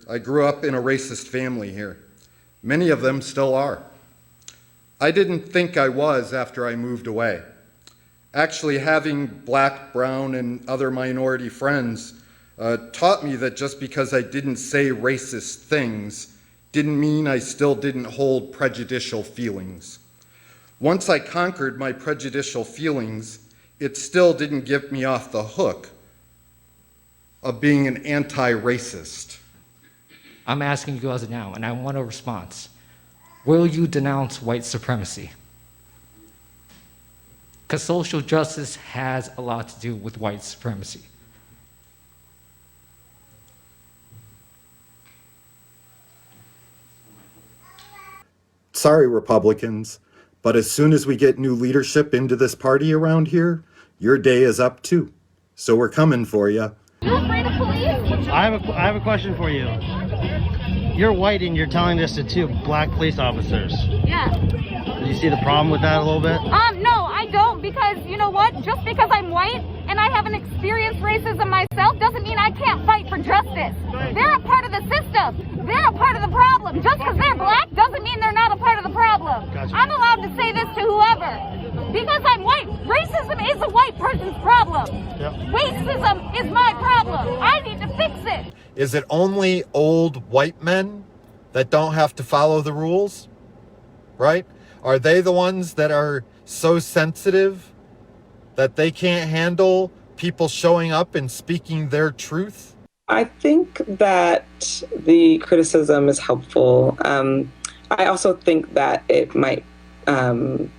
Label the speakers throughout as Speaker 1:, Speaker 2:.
Speaker 1: I grew up in a racist family here. Many of them still are. I didn't think I was after I moved away. Actually, having black, brown, and other minority friends taught me that just because I didn't say racist things didn't mean I still didn't hold prejudicial feelings. Once I conquered my prejudicial feelings, it still didn't get me off the hook of being an anti-racist.
Speaker 2: I'm asking you guys now, and I want a response. Will you denounce white supremacy? Because social justice has a lot to do with white supremacy.
Speaker 1: Sorry, Republicans, but as soon as we get new leadership into this party around here, your day is up too. So we're coming for you.
Speaker 3: You afraid of police?
Speaker 4: I have a question for you. You're white and you're telling this to two black police officers.
Speaker 3: Yeah.
Speaker 4: Do you see the problem with that a little bit?
Speaker 3: No, I don't, because you know what? Just because I'm white and I haven't experienced racism myself doesn't mean I can't fight for justice. They're a part of the system. They're a part of the problem. Just because they're black doesn't mean they're not a part of the problem.
Speaker 4: Gotcha.
Speaker 3: I'm allowed to say this to whoever. Because I'm white, racism is a white person's problem.
Speaker 4: Yep.
Speaker 3: Racism is my problem. I need to fix it.
Speaker 1: Is it only old white men that don't have to follow the rules? Right? Are they the ones that are so sensitive that they can't handle people showing up and speaking their truth?
Speaker 5: I think that the criticism is helpful. I also think that it might, I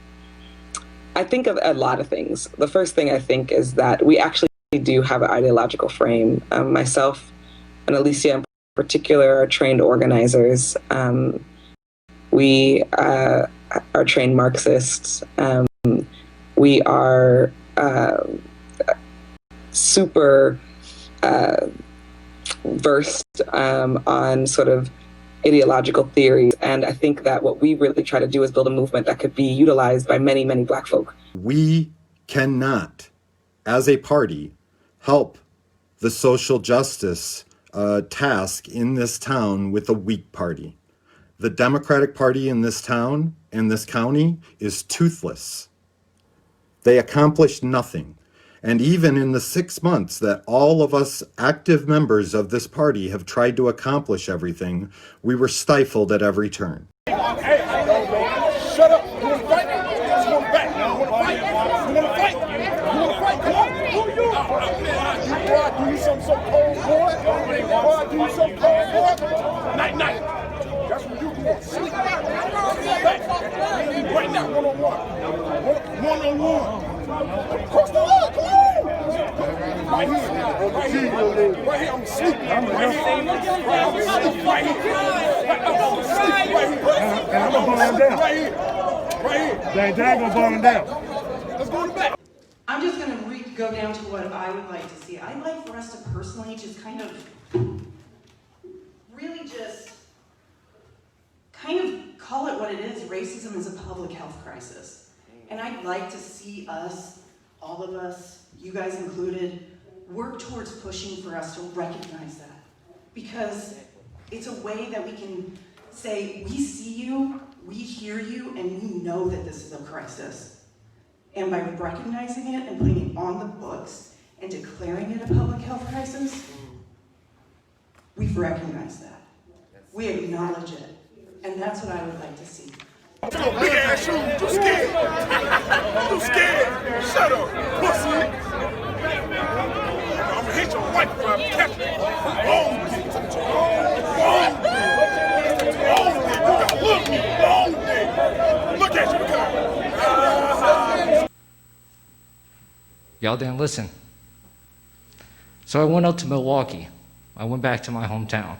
Speaker 5: think of a lot of things. The first thing I think is that we actually do have an ideological frame. Myself and Alicia in particular are trained organizers. We are trained Marxists. We are super versed on sort of ideological theories. And I think that what we really try to do is build a movement that could be utilized by many, many Black folk.
Speaker 1: We cannot, as a party, help the social justice task in this town with a weak party. The Democratic Party in this town and this county is toothless. They accomplished nothing. And even in the 6 months that all of us active members of this party have tried to accomplish everything, we were stifled at every turn.
Speaker 6: Hey, shut up. You want to fight? You want to back? You want to fight? You want to fight? You want to fight? Come on. Who you? Do you something so cold, boy? Boy, do you something cold, boy? Night, night. That's what you want. Sleep. Right now, one-on-one. One-on-one. Cross the line, come on! Right here, right here, I'm sleeping. I'm sleeping right here. I'm sleeping right here. And I'm gonna burn him down. Right here. Dang, gonna burn him down. Let's go to the back.
Speaker 7: I'm just gonna go down to what I would like to see. I'd like for us to personally just kind of, really just, kind of call it what it is. Racism is a public health crisis. And I'd like to see us, all of us, you guys included, work towards pushing for us to recognize that. Because it's a way that we can say, we see you, we hear you, and we know that this is a crisis. And by recognizing it and putting it on the books and declaring it a public health crisis, we've recognized that. We acknowledge it. And that's what I would like to see.
Speaker 6: Big ass shoes, you scared. You scared. Shut up, pussy. I'm gonna hit your wife if I catch you. Long dick. Long dick. Look at you.
Speaker 2: Y'all didn't listen. So I went up to Milwaukee. I went back to my hometown.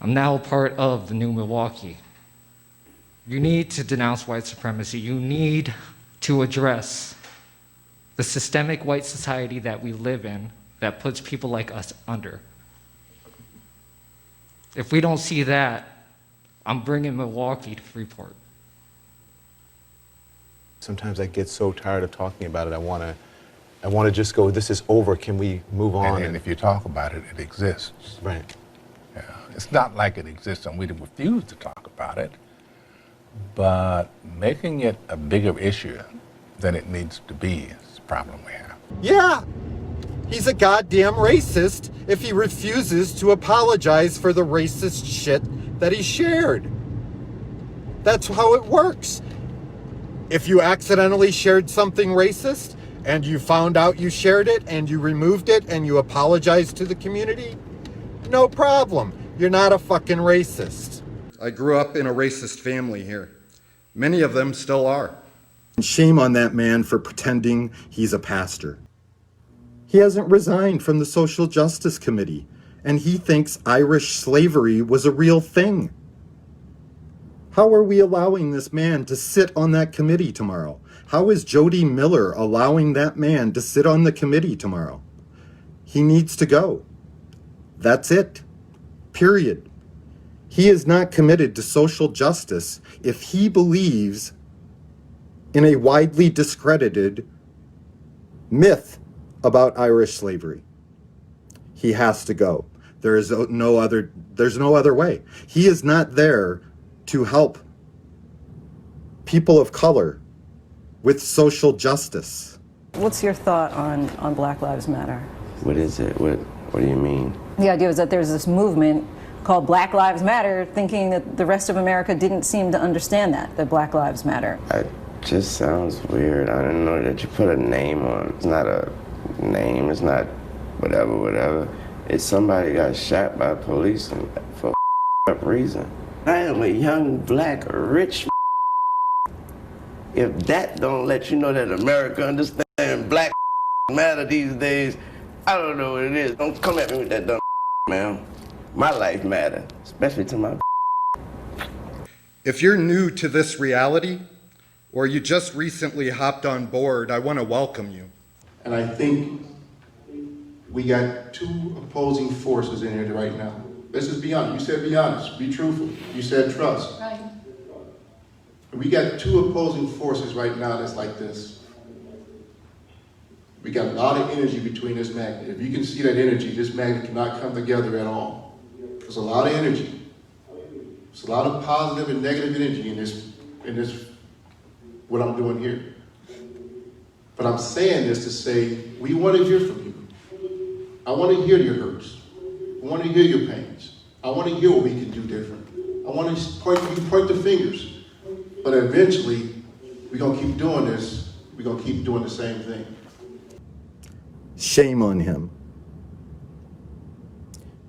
Speaker 2: I'm now a part of the new Milwaukee. You need to denounce white supremacy. You need to address the systemic white society that we live in that puts people like us under. If we don't see that, I'm bringing Milwaukee to Freeport.
Speaker 8: Sometimes I get so tired of talking about it. I want to just go, this is over, can we move on?
Speaker 9: And if you talk about it, it exists.
Speaker 8: Right.
Speaker 9: Yeah. It's not like it exists and we refuse to talk about it, but making it a bigger issue than it needs to be is the problem we have.
Speaker 1: Yeah, he's a goddamn racist if he refuses to apologize for the racist shit that he shared. That's how it works. If you accidentally shared something racist and you found out you shared it and you removed it and you apologized to the community, no problem. You're not a fucking racist. I grew up in a racist family here. Many of them still are. Shame on that man for pretending he's a pastor. He hasn't resigned from the Social Justice Committee, and he thinks Irish slavery was a real thing. How are we allowing this man to sit on that committee tomorrow? How is Jody Miller allowing that man to sit on the committee tomorrow? He needs to go. That's it. Period. He is not committed to social justice if he believes in a widely discredited myth about Irish slavery. He has to go. There's no other way. He is not there to help people of color with social justice.
Speaker 10: What's your thought on Black Lives Matter?
Speaker 11: What is it? What do you mean?
Speaker 10: The idea is that there's this movement called Black Lives Matter, thinking that the rest of America didn't seem to understand that Black Lives Matter.
Speaker 11: It just sounds weird. I don't know that you put a name on. It's not a name. It's not whatever. It's somebody got shot by police for a reason. I am a young, black, rich. If that don't let you know that America understands Black matter these days, I don't know what it is. Don't come at me with that dumb man. My life matters, especially to my.
Speaker 1: If you're new to this reality, or you just recently hopped on board, I want to welcome you.
Speaker 6: And I think we got two opposing forces in here right now. Let's just be honest. You said be honest, be truthful. You said trust.
Speaker 3: Right.
Speaker 6: We got two opposing forces right now that's like this. We got a lot of energy between this magnet. If you can see that energy, this magnet cannot come together at all. There's a lot of energy. There's a lot of positive and negative energy in this, what I'm doing here. But I'm saying this to say, we want to hear from you. I want to hear your hurts. I want to hear your pains. I want to hear what we can do different. I want to point the fingers. But eventually, we're going to keep doing this. We're going to keep doing the same thing.
Speaker 1: Shame on him.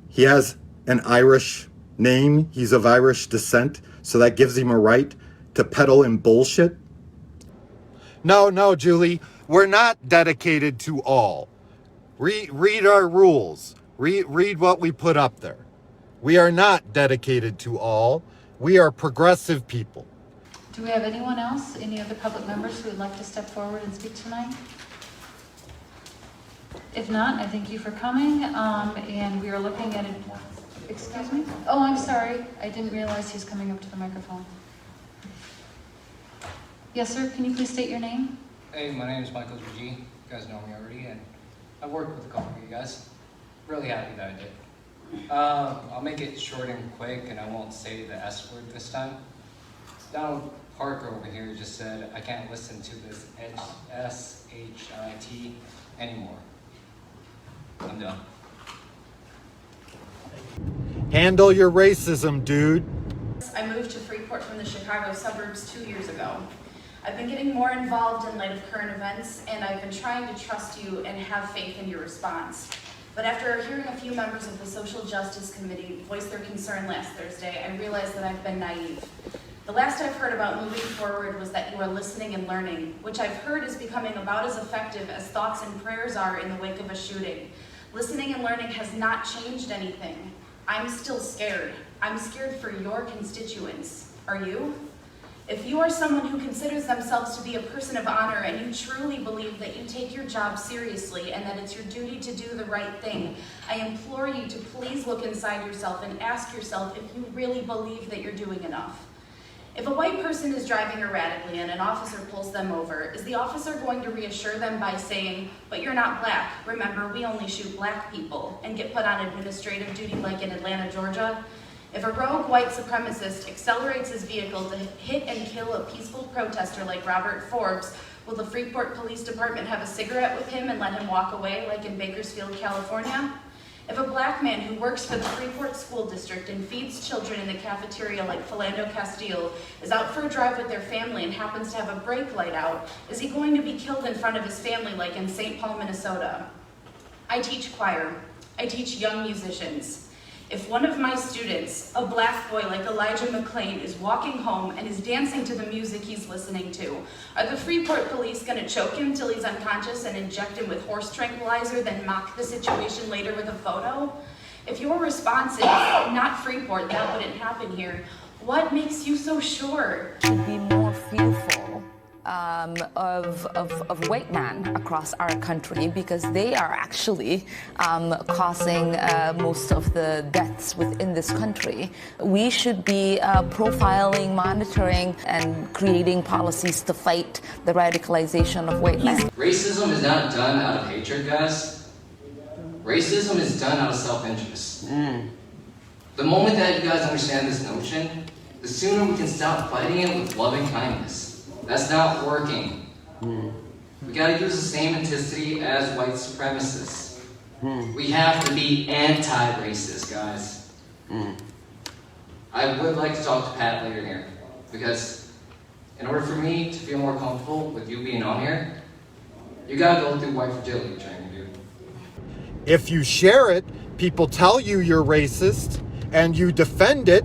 Speaker 1: He has an Irish name. He's of Irish descent, so that gives him a right to peddle in bullshit. No, Julie, we're not dedicated to all. Read our rules. Read what we put up there. We are not dedicated to all. We are progressive people.
Speaker 12: Do we have anyone else, any other public members who would like to step forward and speak tonight? If not, I thank you for coming, and we are looking at it. Excuse me? Oh, I'm sorry. I didn't realize he's coming up to the microphone. Yes, sir. Can you please state your name?
Speaker 2: Hey, my name is Michael G. You guys know me already, and I've worked with a couple of you guys. Really happy that I did. I'll make it short and quick, and I won't say the S word this time. Donald Parker over here just said, I can't listen to this SHIT anymore. I'm done.
Speaker 1: Handle your racism, dude.
Speaker 13: I moved to Freeport from the Chicago suburbs 2 years ago. I've been getting more involved in light of current events, and I've been trying to trust you and have faith in your response. But after hearing a few members of the Social Justice Committee voice their concern last Thursday, I realized that I've been naive. The last I've heard about moving forward was that you are listening and learning, which I've heard is becoming about as effective as thoughts and prayers are in the wake of a shooting. Listening and learning has not changed anything. I'm still scared. I'm scared for your constituents. Are you? If you are someone who considers themselves to be a person of honor and you truly believe that you take your job seriously and that it's your duty to do the right thing, I implore you to please look inside yourself and ask yourself if you really believe that you're doing enough. If a white person is driving erratically and an officer pulls them over, is the officer going to reassure them by saying, "But you're not black. Remember, we only shoot black people," and get put on administrative duty like in Atlanta, Georgia? If a rogue white supremacist accelerates his vehicle to hit and kill a peaceful protester like Robert Forbes, will the Freeport Police Department have a cigarette with him and let him walk away like in Bakersfield, California? If a black man who works for the Freeport School District and feeds children in the cafeteria like Philando Castile is out for a drive with their family and happens to have a brake light out, is he going to be killed in front of his family like in St. Paul, Minnesota? I teach choir. I teach young musicians. If one of my students, a black boy like Elijah McClain, is walking home and is dancing to the music he's listening to, are the Freeport police going to choke him till he's unconscious and inject him with horse tranquilizer, then mock the situation later with a photo? If your response is, "Not Freeport, that wouldn't happen here," what makes you so sure?
Speaker 14: Should be more fearful of white men across our country, because they are actually causing most of the deaths within this country. We should be profiling, monitoring, and creating policies to fight the radicalization of white men.
Speaker 2: Racism is not done out of hatred, guys. Racism is done out of self-interest. The moment that you guys understand this notion, the sooner we can stop fighting it with loving kindness. That's not working. We gotta use the same intensity as white supremacists. We have to be anti-racist, guys. I would like to talk to Pat later here, because in order for me to feel more comfortable with you being on here, you gotta go through white fragility training, dude.
Speaker 1: If you share it, people tell you you're racist, and you defend it,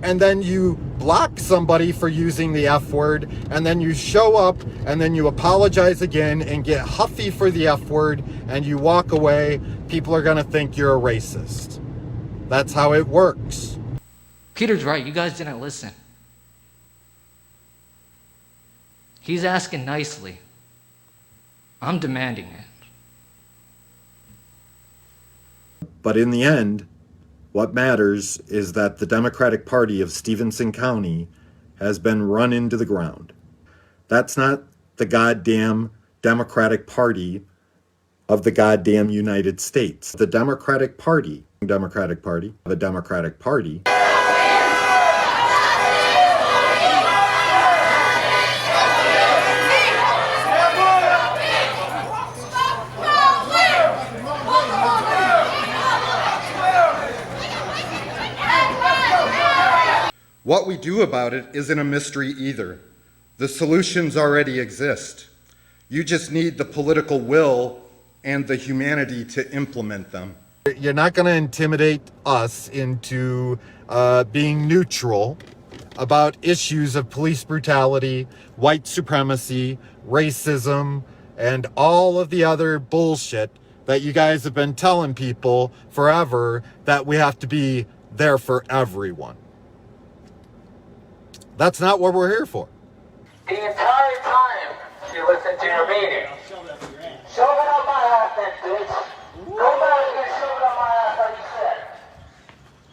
Speaker 1: and then you block somebody for using the F word, and then you show up, and then you apologize again and get huffy for the F word, and you walk away, people are gonna think you're a racist. That's how it works.
Speaker 2: Peter's right, you guys didn't listen. He's asking nicely. I'm demanding it.
Speaker 1: But in the end, what matters is that the Democratic Party of Stevenson County has been run into the ground. That's not the goddamn Democratic Party of the goddamn United States. The Democratic Party, the Democratic Party. What we do about it isn't a mystery either. The solutions already exist. You just need the political will and the humanity to implement them. You're not going to intimidate us into being neutral about issues of police brutality, white supremacy, racism, and all of the other bullshit that you guys have been telling people forever, that we have to be there for everyone. That's not what we're here for.
Speaker 15: The entire time you listen to your meeting, shove it up my ass, that bitch. Go back and shove it up my ass like you said.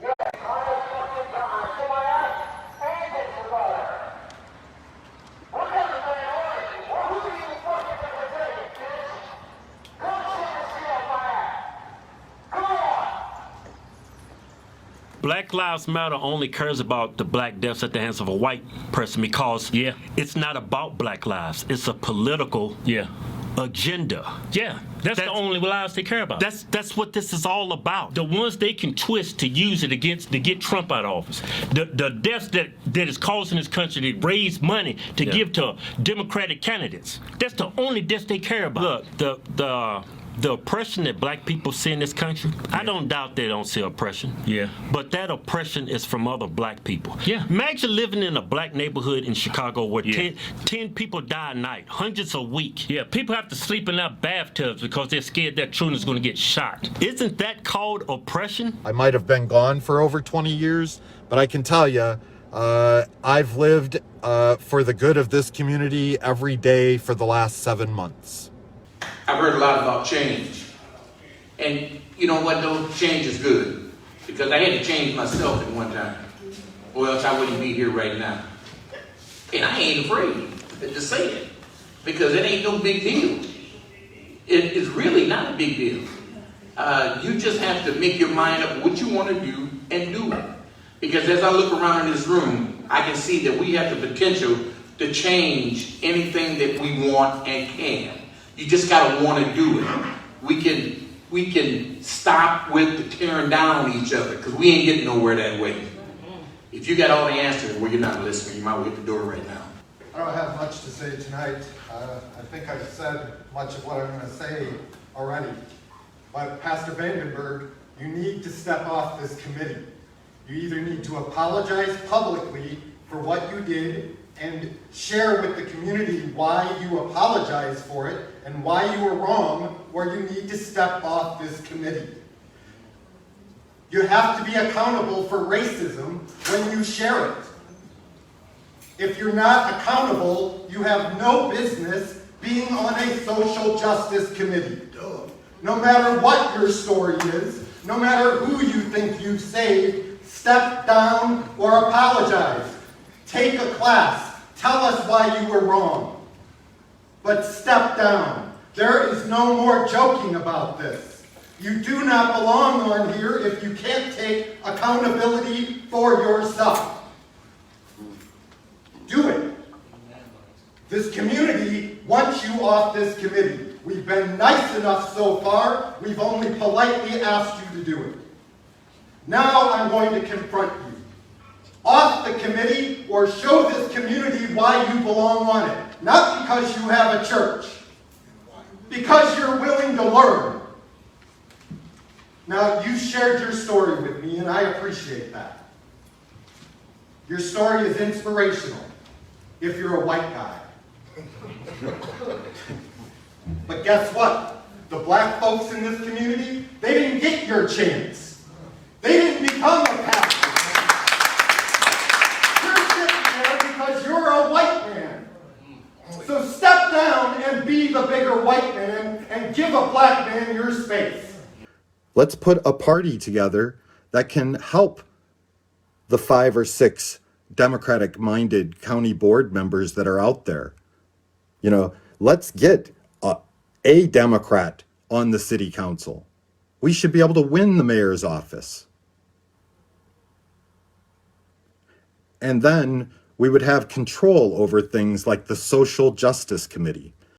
Speaker 15: You have to my ass and get to the bottom. What kind of man are you? Who do you fucking represent, bitch? Go shove the shit up my ass. Go on.
Speaker 16: Black Lives Matter only cares about the black deaths at the hands of a white person because it's not about black lives. It's a political agenda.
Speaker 17: Yeah, that's the only lives they care about.
Speaker 16: That's what this is all about.
Speaker 17: The ones they can twist to use it against to get Trump out of office. The deaths that is causing this country to raise money to give to Democratic candidates. That's the only deaths they care about.
Speaker 16: Look, the oppression that black people see in this country, I don't doubt they don't see oppression.
Speaker 17: Yeah.
Speaker 16: But that oppression is from other black people.
Speaker 17: Yeah.
Speaker 16: Imagine living in a black neighborhood in Chicago where 10 people die a night, hundreds a week.
Speaker 17: Yeah, people have to sleep in their bathtubs because they're scared their children is going to get shot.
Speaker 16: Isn't that called oppression?
Speaker 1: I might have been gone for over 20 years, but I can tell you, I've lived for the good of this community every day for the last 7 months.
Speaker 18: I've heard a lot about change. And you know what, though? Change is good. Because I had to change myself at one time. or else I wouldn't be here right now. And I ain't afraid to say it, because it ain't no big deal. It is really not a big deal. You just have to make your mind up what you want to do and do it. Because as I look around in this room, I can see that we have the potential to change anything that we want and can. You just gotta want to do it. We can stop with the tearing down each other, because we ain't getting nowhere that way. If you got all the answers, well, you're not listening. You might hit the door right now.
Speaker 1: I don't have much to say tonight. I think I've said much of what I'm going to say already. But Pastor Vandenberg, you need to step off this committee. You either need to apologize publicly for what you did and share with the community why you apologize for it and why you were wrong, or you need to step off this committee. You have to be accountable for racism when you share it. If you're not accountable, you have no business being on a social justice committee. No matter what your story is, no matter who you think you've saved, step down or apologize. Take a class. Tell us why you were wrong. But step down. There is no more joking about this. You do not belong on here if you can't take accountability for yourself. Do it. This community wants you off this committee. We've been nice enough so far. We've only politely asked you to do it. Now I'm going to confront you. Off the committee, or show this community why you belong on it. Not because you have a church. Because you're willing to learn. Now, you shared your story with me, and I appreciate that. Your story is inspirational, if you're a white guy. But guess what? The black folks in this community, they didn't get your chance. They didn't become a pastor. You're sitting there because you're a white man. So step down and be the bigger white man and give a black man your space. Let's put a party together that can help the 5 or 6 Democratic-minded county board members that are out there. You know, let's get a Democrat on the city council. We should be able to win the mayor's office. And then we would have control over things like the Social Justice Committee.